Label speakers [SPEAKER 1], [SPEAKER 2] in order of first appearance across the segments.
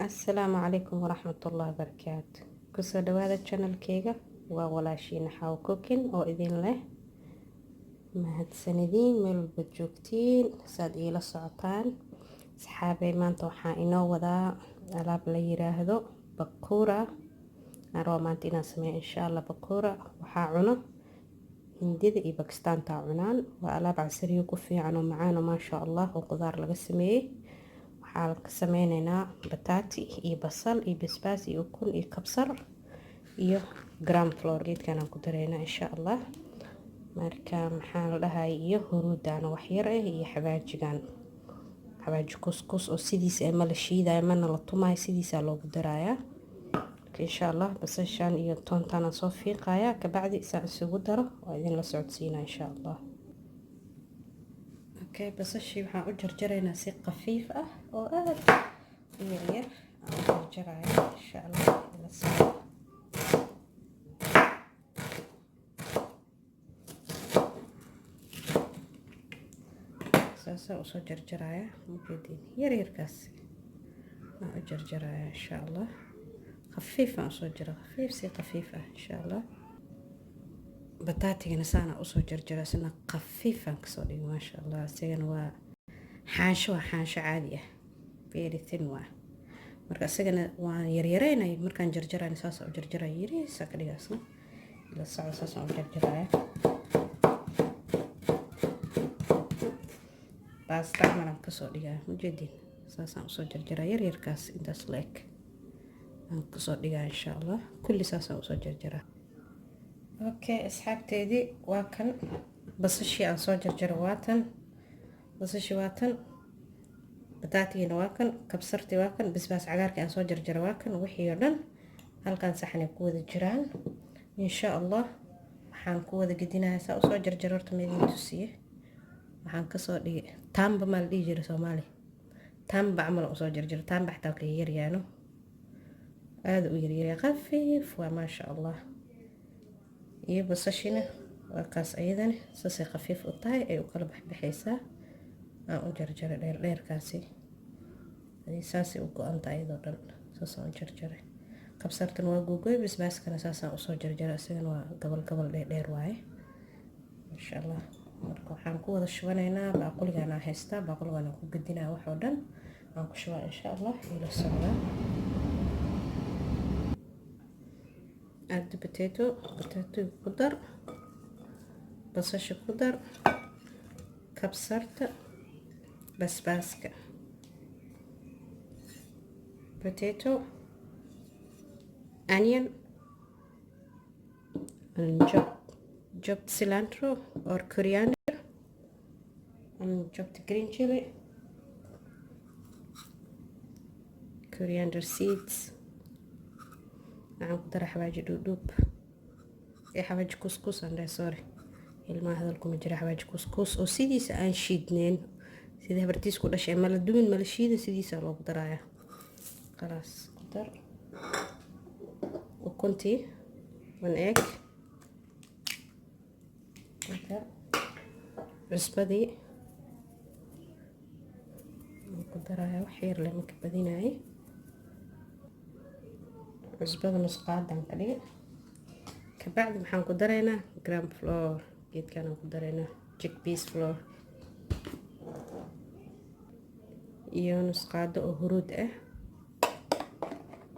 [SPEAKER 1] Assalaamu calaykum waraxmatullaahi wabarakaatu. Kusoo dhawaada channelkayga waa walaashiina Xawo Cooking oo idin leh mahadsanidin meel walba joogtiin saad iila socotaan. Asxaabay maanta waxaan inoo wadaa alaab la yiraahdo bakura. Aan maanta inaan sameeyo insha Allah bakura. Waxaa cuno Hindida iyo Bakistaanta cunaan. Waa alaab casriyo ku fiican oo macaan oo maasha Allah oo qudaar laga sameeyay. waxaan ka sameynaynaa bataati iyo basal iyo basbaas iyo ukun iyo kabsar iyo gram flour geedkan aan ku dareynaa insha Allah. Marka maxaan la dhahay iyo huruudana wax yar ah iyo xawaaji kuskus oo sidiisa ay la shiidayo mana la tumay sidiisa loogu darayaa. insha Allah basashan iyo toontan soo fiiqaya ka bacdi saan isugu daro oo idin la socodsiina insha Allah. basashii waxaan u jarjaraynaa si qafiif ah oo aad u yar aan u jarjarayo insha Allah ila soo saasa u soo jarjaraya mujidin yarkaas aan u jarjaraya insha Allah qafiif aan soo jaro qafiif ah insha Allah. bataatiga sana u soo jarjara sina qafiifan ka soo dhigo maasha Allah asagana waa xaansho caadi ah very thin waa marka asagana waa yaryareynay markaan jarjarayna saas u jarjaray yariisa ka dhigaasna la socod saas u jarjaraya basta maraan ka soo dhigaa mujidin saas u soo jarjaray yarkaas intaas leek aan ka soo dhigaa insha Allah kulli saas u soo jarjaraa. asxaabteedii waa kan basashii aan soo jarjaro waatan basashii waatan bataatiina waa kan kabsartii waa kan basbaas cagaarkii aan soo jarjaro waa kan wixii oo dhan halkan saxan ay ku wada jiraan insha Allah. waxaan ku wada gedinayaa saa u soo jarjaro horta meedin tusiye waxaan ka soo dhigay tamba mal dhigi jiray Soomaali tamba amal u soo jarjaro tamba xataa ka yar yaano aad u yar qafiif waa maasha Allah. iyo basashina waa kaas ayadana saasay qafiif u tahay ay u kala baxaysaa aan u jarjaro dheerkaasi saasay u go'anta ayadoo dhan saasaan u jarjaray kabsartan waa googoy basbaaskana saasaan u soo jarjaray asagana waa gabal dheer waaye insha Allah. marka waxaan ku wada shubanaynaa baaquligan aan haystaa baaquligan aan ku gedinaa wax oo dhan aan ku shubaa insha Allah ila socda. add the potato ku dar basasha ku dar kabsarta basbaaska potato onion and chopped cilantro or coriander and chopped green chili coriander seeds waxaan ku daraa xawaaji dhuudhuub xawaaji kuskus aan sorry ilmaha hadalku ma jira xawaaji kuskus oo sidiisa aan shiidneen sida habartiis ku dhashay ma la dumin ma la shiida sidiisa loogu darayaa khalaas ku dar ukuntii one egg cusbadii ku darayaa wax yar leh marka badinaayay cusbada nus qaadaan ka dhigay ka bacdi waxaan ku dareynaa gram flour geedkan aan ku dareynaa chickpeas flour iyo nus qaado oo huruud ah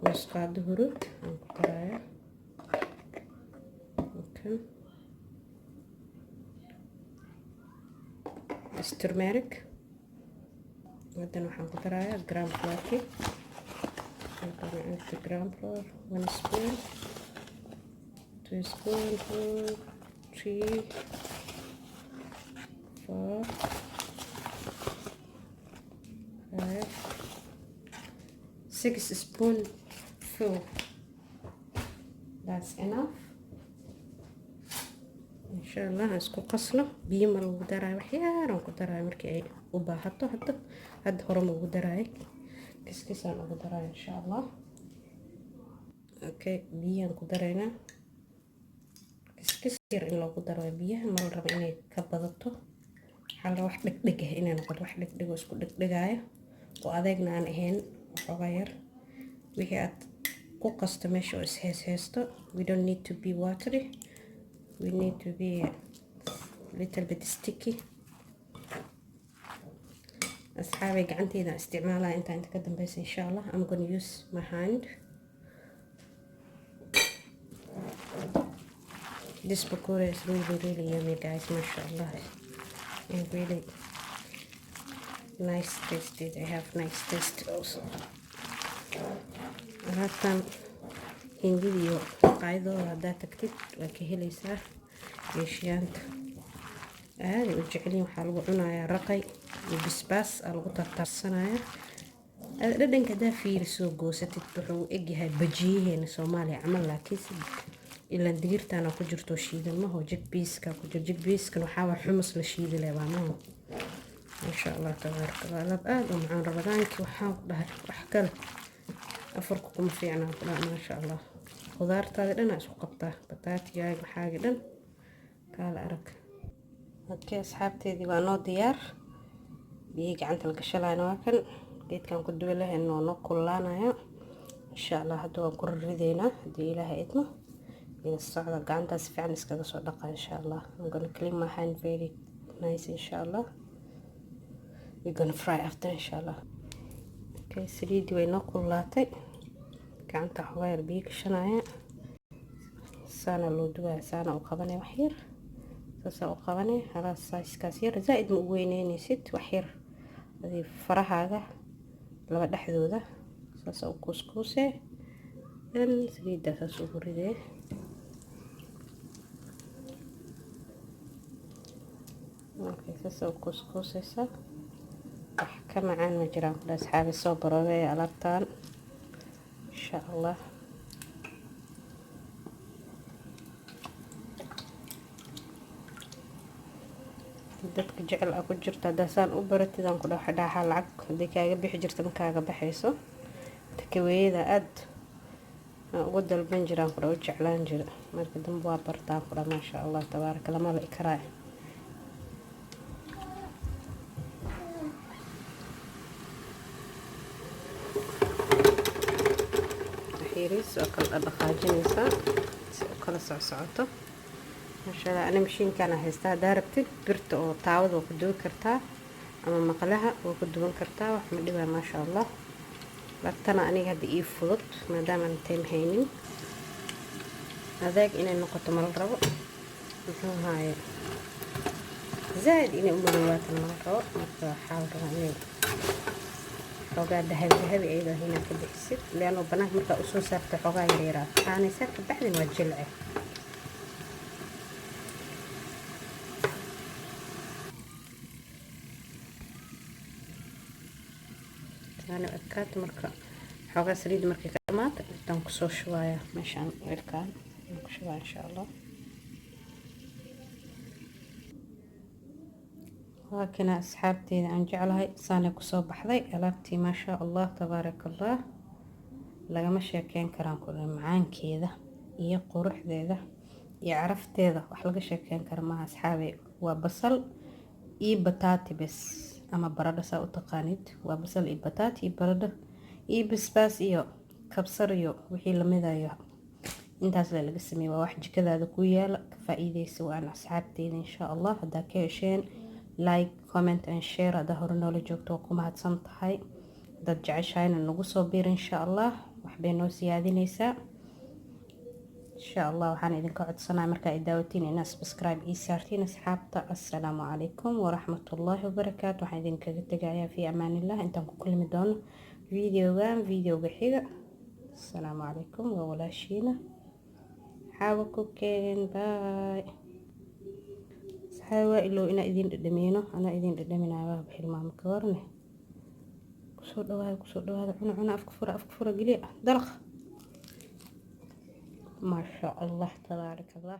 [SPEAKER 1] nus qaado huruud aan ku darayaa turmeric haddana waxaan ku darayaa gram flour gram flour 1 spoon 2 spoon 4 3 4 5 6 spoon full that's enough insha Allah. isku qasno biyo ma lagu darayo wax yar aan ku darayo markii ay u baahato hadda hore ma ugu darayo kiskisaan ugu darayo insha Allah. biyaan ku dareynaa kiskis yar in loogu daro biyaha ma la rabo inay ka badato waxaa la wax dhegdheg ah inay noqoto wax dhegdheg oo isku dhegdhegaayo oo adeegna aan ahayn waxoogaa yar wixii aad ku qasto meesha oo isheysto. We don't need to be watery, we need to be a little bit sticky. asxaabay gacanteyda isticmaalaya inta ka dambaysa insha Allah. I'm going to use my hand. This pakora is really yummy guys, mashallah, and really nice tasty. They have nice taste also. alaabtan hindiyo qaydooda haddaad tagtid waa ka helaysaa. geeshiyaanta aaday u jecelyihin. waxaa lagu cunayaa raqay iyo bisbaas aa lagu tartarsanaya. dhadhanka haddaa fiirisoo goosatid wuxuu egyahay bajiyaheena Soomaaliya camal, laakiinse ilaan digirtaana ku jirto shiidan maho. jigbiiska ku jiro. jigbiiskan waxaa waa xumus la shiidi leh baa maho. masha Allah tabaaraka Allah. alaab aad u macaan. rabadaankii waxaan ku dhahay wax kale afarku kuma fiicnaan ku dhahay. masha Allah. khudaartaada dhan isku qabtaa. bataatiyaaga waxaaga dhan kaala arag. okay asxaabteedii waa noo diyaar. biyihii gacanta la gashalayna waa kan. geedkan ku dubi lahayn oo noo kululaanaya insha Allah. hadda waan ku ridaynaa haddii ilaahay idmo. ila socda gacanta si fiican iskaga soo dhaqa insha Allah. I'm gonna clean my hand very nice insha Allah. We're gonna fry after insha Allah. okay saliidii way noo kululaatay. gacanta xogaa yar biyo gashanaya. saana loo duwaya. saana u qabanaya wax yar. saasa u qabanaya. halaas saiskaas yar zaaid ma u weyneynaysid. wax yar adii farahaaga laba dhexdooda saasa u kuuskuuse. dan saliiddaa saas ugu ridee. okay saasa u kuuskuuseysa. wax ka macaan ma jiraan ku dhahay asxaabi. soo baroobe alaabtaan insha Allah. dadka jecel ah ku jirta haddaasaan u baratid aan ku dhahay dhaxa lacag haddii kaaga bixi jirta ma kaaga baxayso. takaweeyada aad ugu dalban jiraan ku dhahay u jeclaan jira. marka dambe waa bartaan ku dhahay masha Allah tabaaraka lama la ikraa. xiiriis oo kala dhaqaajinaysa si u kala socsocoto. masha Allah. ana mashiinkaan haystaa. haddaa rabtid birta oo taawada waa ku dubi kartaa ama maqlaha waa ku duban kartaa. wax ma dhibaa masha Allah. laabtana aniga hadda ii fudud maadaama aan time haynin. adeeg inay noqoto ma la rabo. muxuu haaye zaaid inay u madowaato ma la rabo. marka waxaa la rabaa inay xoogaa dahabi ayadoo hinaa ka bixisid. leanoo banaanka markaa usoo saarta xoogaa yaryaraad aanaysa ka baxdin waa jilce. taana adkaata. marka xoogaa saliid markay ka dhamaato intaan kusoo shubaaya meeshaan weelkaan ku shubaa insha Allah. waa kana asxaabteeda aan jeclahay saanay kusoo baxday alaabtii masha Allah tabaaraka Allah. lagama sheekeyn karaan ku dhahay macaankeeda iyo quruxdeeda iyo carafteeda. wax laga sheekeyn kara maaha asxaabay. waa basal iyo bataati bes ama baradho saa u taqaanid. waa basal iyo bataati iyo baradho iyo basbaas iyo kabsar iyo wixii lamidayo intaas laga sameeyay. waa wax jikadaada ku yaala. ka faa'iideyso waan asxaabteeda insha Allah. haddaa ka hesheen like comment and share. haddaa hore noola joogto waa ku mahadsan tahay. dad jeceshahayna nagu soo biir insha Allah. waxbay noo siyaadinaysaa insha Allah. waxaan idinka codsanaa markaa daawatiin inaad subscribe ii saartiin asxaabta. assalaamu calaykum waraxmatullaahi wabarakaatu. waxaan idinkaga tegayaa fi amaanillah. intaan ku kulmi doono videoga xiga. assalaamu calaykum waa walaashiina xaawa cooking. bye. asxaabi waa ilow inaa idin dhadhamiyno. anaa idin dhadhaminayo waa hilmaamo ka warne. kusoo dhawaada cuna afka fura geliya dalaq. ما شاء الله تبارك الله.